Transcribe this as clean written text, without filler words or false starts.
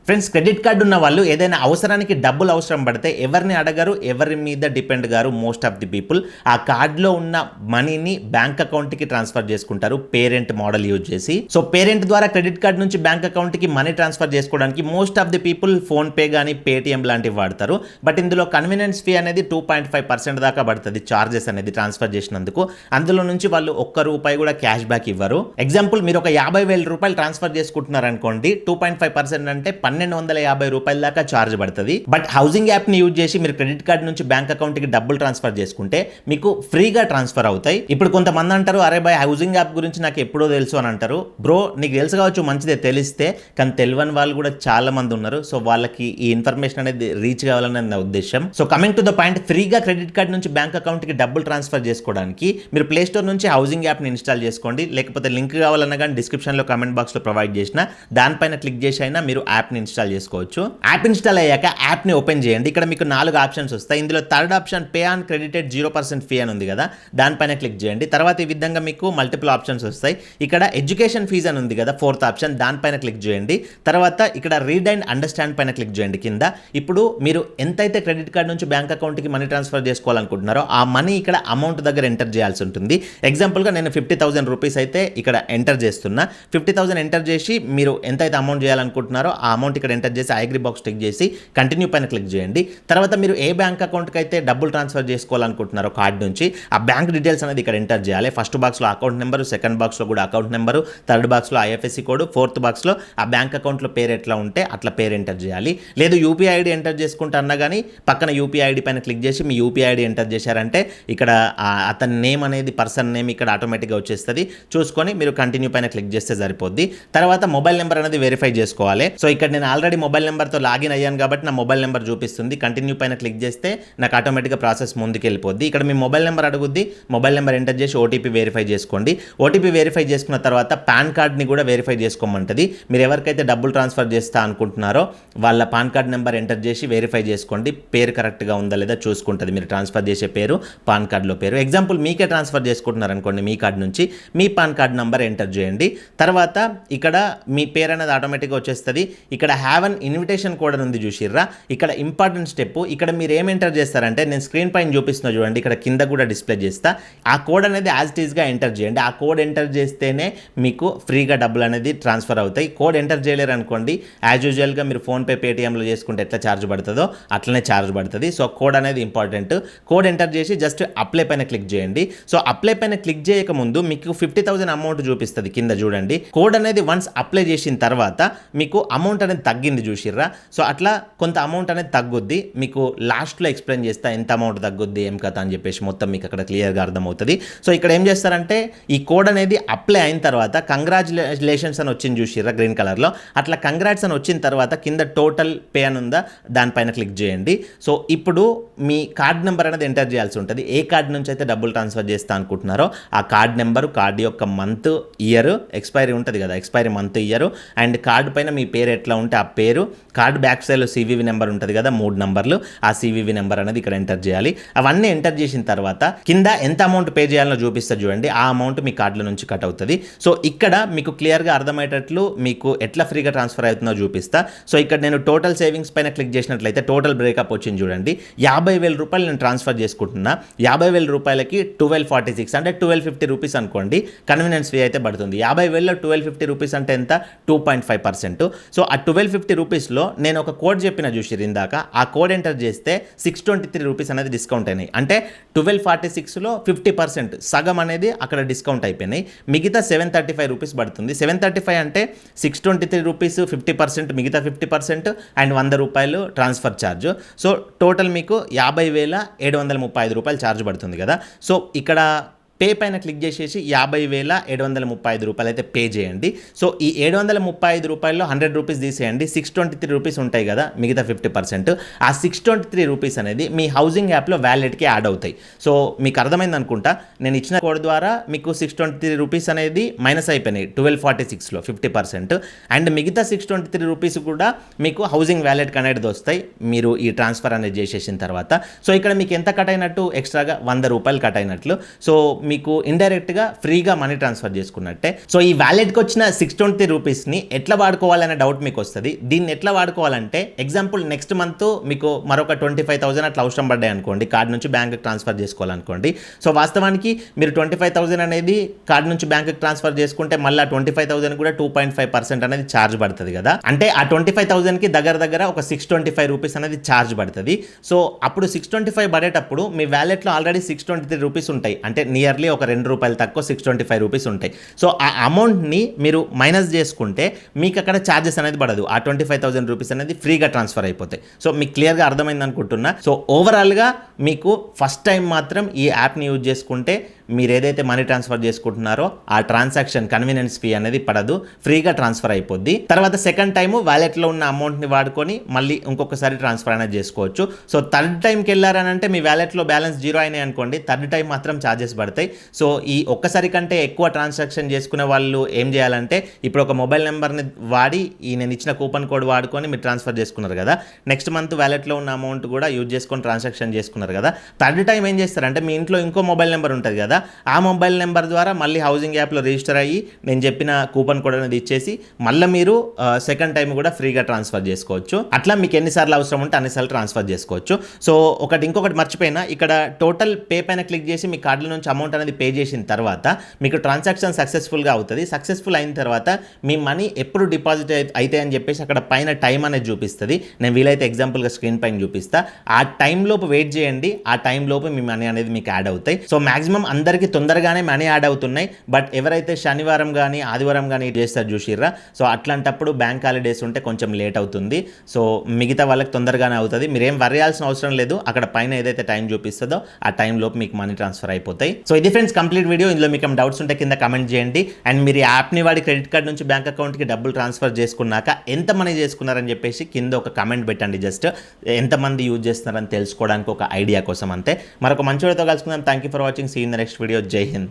Friends, credit card ఉన్న వాళ్ళు ఏదైనా అవసరానికి డబ్బులు అవసరం పడితే ఎవరిని అడగరు, ఎవరి మీద డిపెండ్ గారు మోస్ట్ ఆఫ్ ది పీపుల్. ఆ కార్డులో ఉన్న మనీని బ్యాంక్ అకౌంట్కి ట్రాన్స్ఫర్ చేసుకుంటారు పేరెంట్ మోడల్ యూజ్ చేసి. సో పేరెంట్ ద్వారా క్రెడిట్ కార్డు నుంచి బ్యాంక్ అకౌంట్కి మనీ ట్రాన్స్ఫర్ చేసుకోవడానికి most of the people PhonePe కానీ పేటిఎం లాంటివి వాడతారు. బట్ ఇందులో కన్వీనియన్స్ ఫీ అనేది 2.5% దాకా పడుతుంది చార్జెస్ అనేది ట్రాన్స్ఫర్ చేసినందుకు. అందులో నుంచి వాళ్ళు ₹1 కూడా క్యాష్ బ్యాక్ ఇవ్వరు. ఎగ్జాంపుల్, మీరు ఒక ₹50,000 ట్రాన్స్ఫర్ చేసుకుంటున్నారు అనుకోండి, 2.5% అంటే ₹1,250 దాకా ఛార్జ్ పడుతుంది. బట్ హౌసింగ్ యాప్ ని యూజ్ చేసి మీరు క్రెడిట్ కార్డ్ నుంచి బ్యాంక్ అకౌంట్ కి డబ్బులు ట్రాన్స్ఫర్ చేసుకుంటే మీకు ఫ్రీగా ట్రాన్స్ఫర్ అవుతాయి. ఇప్పుడు కొంతమంది అంటారు, అరే బాయ్ హౌసింగ్ యాప్ గురించి నాకు ఎప్పుడో తెలుసు అని అంటారు. బ్రో, నీకు తెలుసు కావచ్చు, మంచిదే తెలిస్తే, కానీ తెలియని వాళ్ళు కూడా చాలా మంది ఉన్నారు. సో వాళ్ళకి ఈ ఇన్ఫర్మేషన్ అనేది రీచ్ కావాలని నా ఉద్దేశం. So coming to the point, ఫ్రీగా క్రెడిట్ కార్డ్ నుంచి బ్యాంక్ అకౌంట్ కి డబ్బులు ట్రాన్స్ఫర్ చేసుకోవడానికి మీరు ప్లే స్టోర్ నుంచి హౌసింగ్ యాప్ ని ఇన్స్టాల్ చేసుకోండి. లేకపోతే లింక్ కావాలన్నా కానీ డిస్క్రిప్షన్ లో కామెంట్ బాక్స్ లో ప్రొవైడ్ చేసిన దానిపైన క్లిక్ చేసి అయినా మీరు యాప్ ని ఇన్స్టాల్ చేసుకోవచ్చు. యాప్ ఇన్స్టాల్ అయ్యాక యాప్ ని ఓపెన్ చేయండి. ఇక్కడ మీకు 4 ఆప్షన్స్ వస్తాయి. ఇందులో third option pay on credited 0% fee అని ఉంది కదా, దానిపైన క్లిక్ చేయండి. తర్వాత ఈ విధంగా మీకు మల్టిపుల్ ఆప్షన్స్ వస్తాయి. ఇక్కడ ఎడ్యుకేషన్ ఫీజ్ అని ఉంది కదా, ఫోర్త్ ఆప్షన్, దానిపైన క్లిక్ చేయండి. తర్వాత ఇక్కడ రీడ్ అండ్ అండర్స్టాండ్ పైన క్లిక్ చేయండి కింద. ఇప్పుడు మీరు ఎంతైతే క్రెడిట్ కార్డ్ నుంచి బ్యాంక్ అకౌంట్ కి మనీ ట్రాన్స్ఫర్ చేసుకోవాలనుకుంటున్నారో ఆ మనీ ఇక్కడ అమౌంట్ దగ్గర ఎంటర్ చేయాల్సి ఉంటుంది. ఎగ్జాంపుల్ గా నేను ₹50,000 అయితే ఇక్కడ ఎంటర్ చేస్తున్నా. 50,000 ఎంటర్ చేసి మీరు ఎంతైతే అమౌంట్ చేయాలనుకుంటున్నారో ఆ అమౌంట్ ఇక్కడ ఎంటర్ చేసి ఐగ్రీ బాక్స్ టిక్ చేసి కంటిన్యూ పైన క్లిక్ చేయండి. తర్వాత మీరు ఏ బ్యాంక్ అకౌంట్కి అయితే డబ్బులు ట్రాన్స్ఫర్ చేసుకోవాలనుకుంటున్నారో కార్డ్ నుంచి ఆ బ్యాంక్ డీటెయిల్స్ అనేది ఇక్కడ ఎంటర్ చేయాలి. ఫస్ట్ బాక్స్లో అకౌంట్ నెంబరు, సెకండ్ బాక్స్లో కూడా అకౌంట్ నెంబరు, థర్డ్ బాక్స్లో IFSC కోడ్, ఫోర్త్ బాక్స్లో ఆ బ్యాంక్ అకౌంట్లో పేరు ఎట్లా ఉంటే అట్లా పేరు ఎంటర్ చేయాలి. లేదు UPI ID ఎంటర్ చేసుకుంటే అన్నా కానీ పక్కన UPI ID పైన క్లిక్ చేసి మీ UPI ID ఎంటర్ చేశారంటే ఇక్కడ అతని నేమ్ అనేది, పర్సన్ నేమ్ ఇక్కడ ఆటోమేటిక్గా వచ్చేస్తుంది. చూసుకొని మీరు కంటిన్యూ పైన క్లిక్ చేస్తే సరిపోద్ది. తర్వాత మొబైల్ నెంబర్ అనేది వెరిఫై చేసుకోవాలి. సో ఇక్కడ నేను ఆల్రెడీ మొబైల్ నెంబర్తో లాగిన్ అయ్యాను కాబట్టి నా మొబైల్ నెంబర్ చూపిస్తుంది. కంటిన్యూ పైన క్లిక్ చేస్తే నాకు ఆటోమేటిక్గా ప్రాసెస్ ముందుకు వెళ్ళిపోద్ది. ఇక్కడ మీ మొబైల్ నెంబర్ అడుగుద్ది. మొబైల్ నెంబర్ ఎంటర్ చేసి OTP వెరిఫై చేసుకోండి. OTP వెరిఫై చేసుకున్న తర్వాత పాన్ కార్డ్ని కూడా వెరిఫై చేసుకోమంటుంది. మీరు ఎవరికైతే డబ్బులు ట్రాన్స్ఫర్ చేస్తా అనుకుంటున్నారో వాళ్ళ పాన్ కార్డ్ నెంబర్ ఎంటర్ చేసి వెరిఫై చేసుకోండి. పేరు కరెక్ట్గా ఉందా లేదా చూసుకుంటుంది. మీరు ట్రాన్స్ఫర్ చేసే పేరు పాన్ కార్డులో పేరు. ఎగ్జాంపుల్, మీకే ట్రాన్స్ఫర్ చేసుకుంటున్నారు అనుకోండి, మీ కార్డ్ నుంచి మీ పాన్ కార్డ్ నెంబర్ ఎంటర్ చేయండి. తర్వాత ఇక్కడ మీ పేరు అనేది ఆటోమేటిక్గా వచ్చేస్తుంది. ఇక్కడ హ్యావ్ అన్ ఇన్విటేషన్ కోడ్ అని ఉంది చూసిర్రా, ఇక్కడ ఇంపార్టెంట్ స్టెప్. ఇక్కడ మీరు ఏం ఎంటర్ చేస్తారంటే, నేను స్క్రీన్ పైన చూపిస్తున్నా చూడండి, ఇక్కడ కింద కూడా డిస్ప్లే చేస్తా. ఆ కోడ్ అనేది యాజ్ ఇట్ ఈస్గా ఎంటర్ చేయండి. ఆ కోడ్ ఎంటర్ చేస్తేనే మీకు ఫ్రీగా డబ్బులు అనేది ట్రాన్స్ఫర్ అవుతాయి. కోడ్ ఎంటర్ చేయలేరు అనుకోండి, యాజ్ యూజువల్గా మీరు ఫోన్పే పేటిఎంలో చేసుకుంటే ఎట్లా ఛార్జ్ పడుతుందో అట్లనే ఛార్జ్ పడుతుంది. సో కోడ్ అనేది ఇంపార్టెంట్. కోడ్ ఎంటర్ చేసి జస్ట్ అప్లై పైన క్లిక్ చేయండి. సో అప్లై పైన క్లిక్ చేయక ముందు మీకు 50,000 అమౌంట్ చూపిస్తుంది కింద చూడండి. కోడ్ అనేది వన్స్ అప్లై చేసిన తర్వాత మీకు అమౌంట్ అనేది తగ్గింది చూసిర్రా. సో అట్లా కొంత అమౌంట్ అనేది తగ్గుద్ది. మీకు లాస్ట్లో ఎక్స్ప్లెయిన్ చేస్తా ఎంత అమౌంట్ తగ్గుద్ది ఏం కథ అని చెప్పేసి మొత్తం మీకు అక్కడ క్లియర్గా అర్థమవుతుంది. సో ఇక్కడ ఏం చేస్తారంటే, ఈ కోడ్ అనేది అప్లై అయిన తర్వాత కంగ్రాచులేషన్స్ అని వచ్చింది చూసిర్రా గ్రీన్ కలర్లో, అట్లా కంగ్రాట్స్ అని వచ్చిన తర్వాత కింద టోటల్ పే అని ఉందా దానిపైన క్లిక్ చేయండి. సో ఇప్పుడు మీ కార్డ్ నెంబర్ అనేది ఎంటర్ చేయాల్సి ఉంటుంది. ఏ కార్డ్ నుంచి అయితే డబ్బులు ట్రాన్స్ఫర్ చేస్తా అనుకుంటున్నారో ఆ కార్డ్ నెంబరు, కార్డు యొక్క మంత్, ఇయర్, ఎక్స్పైరీ ఉంటుంది కదా, expiry month, year, and card పైన మీ పేరు ఎట్లా ఉంటే ఆ పేరు, కార్డు బ్యాక్ సైడ్లో CVV నెంబర్ ఉంటుంది కదా 3 నంబర్లు, ఆ CVV నెంబర్ అనేది ఇక్కడ ఎంటర్ చేయాలి. అవన్నీ ఎంటర్ చేసిన తర్వాత కింద ఎంత అమౌంట్ పే చేయాలో చూపిస్తా చూడండి, ఆ అమౌంట్ మీ కార్డుల నుంచి కట్ అవుతుంది. సో ఇక్కడ మీకు క్లియర్గా అర్థమయ్యేటట్లు మీకు ఎట్లా ఫ్రీగా ట్రాన్స్ఫర్ అవుతుందో చూపిస్తా. సో ఇక్కడ నేను టోటల్ సేవింగ్స్ పైన క్లిక్ చేసినట్లయితే టోటల్ బ్రేకప్ వచ్చింది చూడండి. ₹50,000 నేను ట్రాన్స్ఫర్ చేసుకుంటున్నా. ₹50,000కి 1246 అంటే ₹1,250 అనుకోండి కన్వీనియన్స్ ఫీ అయితే పడుతుంది. 50,000లో ₹1,250 అంటే ఎంత, 2.5%. సో ఆ ₹1,250లో నేను ఒక కోడ్ చెప్పిన చూసిరు ఇందాక, ఆ కోడ్ ఎంటర్ చేస్తే ₹623 అనేది డిస్కౌంట్ అయినాయి. అంటే 1246లో 50% సగం అనేది అక్కడ డిస్కౌంట్ అయిపోయినాయి. మిగతా ₹735 పడుతుంది. 735 అంటే ₹623 50%, మిగతా 50% and ₹100 transfer charge. So total మీకు ₹50,735 ఛార్జ్ పడుతుంది కదా. సో ఇక్కడ పే పైన క్లిక్ చేసేసి ₹50,735 అయితే పే చేయండి. సో ఈ ₹735లో ₹100 తీసేయండి, ₹623 ఉంటాయి కదా మిగతా 50%. ఆ ₹623 అనేది మీ హౌసింగ్ యాప్లో వ్యాలెట్కి యాడ్ అవుతాయి. సో మీకు అర్థమైంది అనుకుంటా, నేను ఇచ్చిన కోడ్ ద్వారా మీకు ₹623 అనేది మైనస్ అయిపోయినాయి 1246లో 50%, అండ్ మిగతా ₹623 కూడా మీకు హౌసింగ్ వ్యాలెట్కి అనేది వస్తాయి మీరు ఈ ట్రాన్స్ఫర్ అనేది చేసేసిన తర్వాత. సో ఇక్కడ మీకు ఎంత కట్ అయినట్టు, ఎక్స్ట్రాగా ₹100 కట్ అయినట్లు. సో మీకు ఇండైరెక్ట్గా ఫ్రీగా మనీ ట్రాన్స్ఫర్ చేసుకున్నట్టే. సో ఈ వ్యాలెట్కి వచ్చిన 620 రూపీస్ని ఎట్లా వాడుకోవాలనే డౌట్ మీకు వస్తుంది. దీన్ని ఎట్లా వాడుకోవాలంటే ఎగ్జాంపుల్ నెక్స్ట్ మంత్ మీకు మరొక 25,000 అట్లా అవసరం పడ్డాయి అనుకోండి, కార్డు నుంచి బ్యాంక్కి ట్రాన్స్ఫర్ చేసుకోవాలనుకోండి. సో వాస్తవానికి మీరు 25,000 అనేది కార్డు నుంచి బ్యాంక్కి ట్రాన్స్ఫర్ చేసుకుంటే మళ్ళీ 25,000 కూడా 2.5% అనేది ఛార్జ్ పడుతుంది కదా. అంటే ఆ 25,000కి దగ్గర ఒక 625 రూపీస్ అనేది ఛార్జ్ పడుతుంది. సో అప్పుడు 625 పడేటప్పుడు మీ వ్యాలెట్లో ఆల్రెడీ 623 రూపీస్ ఉంటాయి. అంటే నియర్లీ ఒక 2 రూపాయలు తక్కువ 625 రూపీస్ ఉంటాయి. సో ఆ అమౌంట్ని మీరు మైనస్ చేసుకుంటే మీకు అక్కడ ఛార్జెస్ అనేది పడదు. ఆ 25,000 రూపీస్ అనేది ఫ్రీగా ట్రాన్స్ఫర్ అయిపోతాయి. సో మీకు క్లియర్గా అర్థమైంది అనుకుంటున్నా. సో ఓవరాల్గా మీకు ఫస్ట్ టైం మాత్రం ఈ యాప్ని యూజ్ చేసుకుంటే మీరు ఏదైతే మనీ ట్రాన్స్ఫర్ చేసుకుంటున్నారో ఆ ట్రాన్సాక్షన్ కన్వీనియన్స్ ఫీ అనేది పడదు, ఫ్రీగా ట్రాన్స్ఫర్ అయిపోద్ది. తర్వాత సెకండ్ టైం వ్యాలెట్లో ఉన్న అమౌంట్ని వాడుకొని మళ్ళీ ఇంకొకసారి ట్రాన్స్ఫర్ అనేది చేసుకోవచ్చు. సో థర్డ్ టైంకి వెళ్ళారనంటే మీ వ్యాలెట్లో బ్యాలెన్స్ జీరో అయినాయి అనుకోండి, థర్డ్ టైం మాత్రం ఛార్జెస్ పడతాయి. సో ఈ ఒక్కసారి కంటే ఎక్కువ ట్రాన్సాక్షన్ చేసుకునే వాళ్ళు ఏం చేయాలంటే ఇప్పుడు ఒక మొబైల్ నెంబర్ని వాడి నేను ఇచ్చిన కూపన్ కోడ్ వాడుకొని మీరు ట్రాన్స్ఫర్ చేసుకున్నారు కదా, నెక్స్ట్ మంత్ వ్యాలెట్లో ఉన్న అమౌంట్ కూడా యూజ్ చేసుకొని ట్రాన్సాక్షన్ చేసుకున్నారు కదా, థర్డ్ టైం ఏం చేస్తారంటే మీ ఇంట్లో ఇంకో మొబైల్ నెంబర్ ఉంటుంది కదా, ఆ మొబైల్ నెంబర్ ద్వారా మళ్ళీ హౌసింగ్ యాప్లో రిజిస్టర్ అయ్యి నేను చెప్పిన కూపన్ కోడ్ అనేది ఇచ్చేసి మళ్ళీ మీరు సెకండ్ టైం కూడా ఫ్రీగా ట్రాన్స్ఫర్ చేసుకోవచ్చు. అట్లా మీకు ఎన్నిసార్లు అవసరం ఉంటే అన్నిసార్లు ట్రాన్స్ఫర్ చేసుకోవచ్చు. సో ఇంకొకటి మర్చిపోయినా, ఇక్కడ టోటల్ పే పైన క్లిక్ చేసి మీ కార్డుల నుంచి అమౌంట్ అనేది పే చేసిన తర్వాత మీకు ట్రాన్సాక్షన్ సక్సెస్ఫుల్గా అవుతుంది. సక్సెస్ఫుల్ అయిన తర్వాత మీ మనీ ఎప్పుడు డిపాజిట్ అయితే అని చెప్పేసి అక్కడ పైన టైం అనేది చూపిస్తుంది. నేను వీలైతే ఎగ్జాంపుల్గా స్క్రీన్ పైన చూపిస్తా. ఆ టైంలోపు వెయిట్ చేయండి, ఆ టైంలోపు మీ మనీ అనేది మీకు యాడ్ అవుతాయి. సో మాక్సిమం అందరికీ తొందరగానే మనీ యాడ్ అవుతున్నాయి. బట్ ఎవరైతే శనివారం కానీ ఆదివారం కానీ చేస్తారు చూసిర్రా, సో అట్లాంటప్పుడు బ్యాంక్ హాలిడేస్ ఉంటే కొంచెం లేట్ అవుతుంది. సో మిగతా వాళ్ళకి తొందరగానే అవుతుంది. మీరేం వర్యాల్సిన అవసరం లేదు. అక్కడ పైన ఏదైతే టైం చూపిస్తుందో ఆ టైంలోపు మీకు మనీ ట్రాన్స్ఫర్ అయిపోతాయి. సో ఇది ఫ్రెండ్స్ కంప్లీట్ వీడియో. ఇందులో మీకు డౌట్స్ ఉంటే కింద కమెంట్ చేయండి. అండ్ మీరు యాప్ని వాడి క్రెడిట్ కార్డ్ నుంచి బ్యాంక్ అకౌంట్కి డబ్బులు ట్రాన్స్ఫర్ చేసుకున్నాక ఎంత మనీ చేసుకున్నారని చెప్పేసి కింద ఒక కమెంట్ పెట్టండి. జస్ట్ ఎంతమంది యూజ్ చేస్తున్నారని తెలుసుకోవడానికి ఒక ఐడియా కోసం అంతే. మరొక మంచి వీడియోతో కలుసుకుందాం. Thank you for watching. See in the next video. Jai Hind.